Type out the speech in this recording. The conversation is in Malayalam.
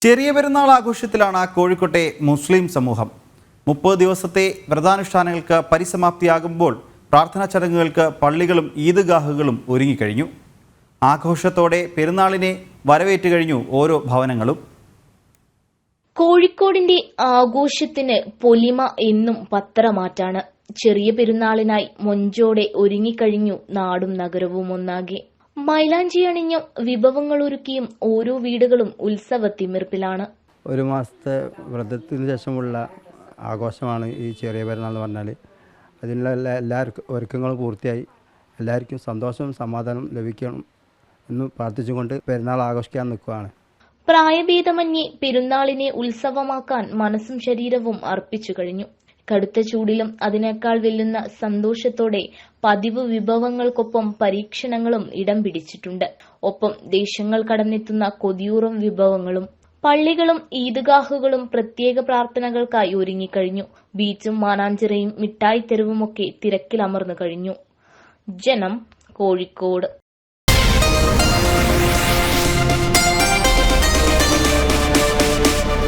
ചെറിയ പെരുന്നാൾ ആഘോഷത്തിലാണ് കോഴിക്കോട്ടെ മുസ്ലിം സമൂഹം. 30 ദിവസത്തെ വ്രതാനുഷ്ഠാനങ്ങൾക്ക് പരിസമാപ്തിയാകുമ്പോൾ പ്രാർത്ഥനാ ചടങ്ങുകൾക്ക് പള്ളികളും ഈദ്ഗാഹുകളും ഒരുങ്ങിക്കഴിഞ്ഞു. ആഘോഷത്തോടെ പെരുന്നാളിനെ വരവേറ്റ് കഴിഞ്ഞു ഓരോ ഭവനങ്ങളും. കോഴിക്കോടിന്റെ ആഘോഷത്തിന് പൊലിമ എന്നും പത്തരമാറ്റാണ്. ചെറിയ പെരുന്നാളിനായി മൊഞ്ചോടെ ഒരുങ്ങിക്കഴിഞ്ഞു നാടും നഗരവും ഒന്നാകെ. മൈലാഞ്ചി അണിഞ്ഞും വിഭവങ്ങൾ ഒരുക്കിയും ഓരോ വീടുകളും ഉത്സവത്തിമിർപ്പിലാണ്. ഒരു മാസത്തെ വ്രതത്തിന് ശേഷമുള്ള ആഘോഷമാണ് ഈ ചെറിയ പെരുന്നാൾ എന്ന് പറഞ്ഞാൽ. അതിനുള്ള എല്ലാവർക്കും ഒരുക്കങ്ങളും പൂർത്തിയായി എല്ലാവർക്കും സന്തോഷവും സമാധാനം ലഭിക്കണം എന്ന് പ്രാർത്ഥിച്ചുകൊണ്ട് പെരുന്നാൾ ആഘോഷിക്കാൻ നിൽക്കുകയാണ്. പ്രായഭേദമന്യേ പെരുന്നാളിനെ ഉത്സവമാക്കാൻ മനസ്സും ശരീരവും അർപ്പിച്ചു കഴിഞ്ഞു. കടുത്ത ചൂടിലും അതിനേക്കാൾ വെല്ലുന്ന സന്തോഷത്തോടെ പതിവ് വിഭവങ്ങൾക്കൊപ്പം പരീക്ഷണങ്ങളും ഇടം പിടിച്ചിട്ടുണ്ട്. ഒപ്പം ദേശങ്ങൾ കടന്നെത്തുന്ന കൊതിയൂറും വിഭവങ്ങളും. പള്ളികളും ഈദ്ഗാഹുകളും പ്രത്യേക പ്രാർത്ഥനകൾക്കായി ഒരുങ്ങിക്കഴിഞ്ഞു. ബീച്ചും മാനാഞ്ചിറയും മിഠായി തെരുവുമൊക്കെ തിരക്കിലമർന്നു കഴിഞ്ഞു. ജനം, കോഴിക്കോട്.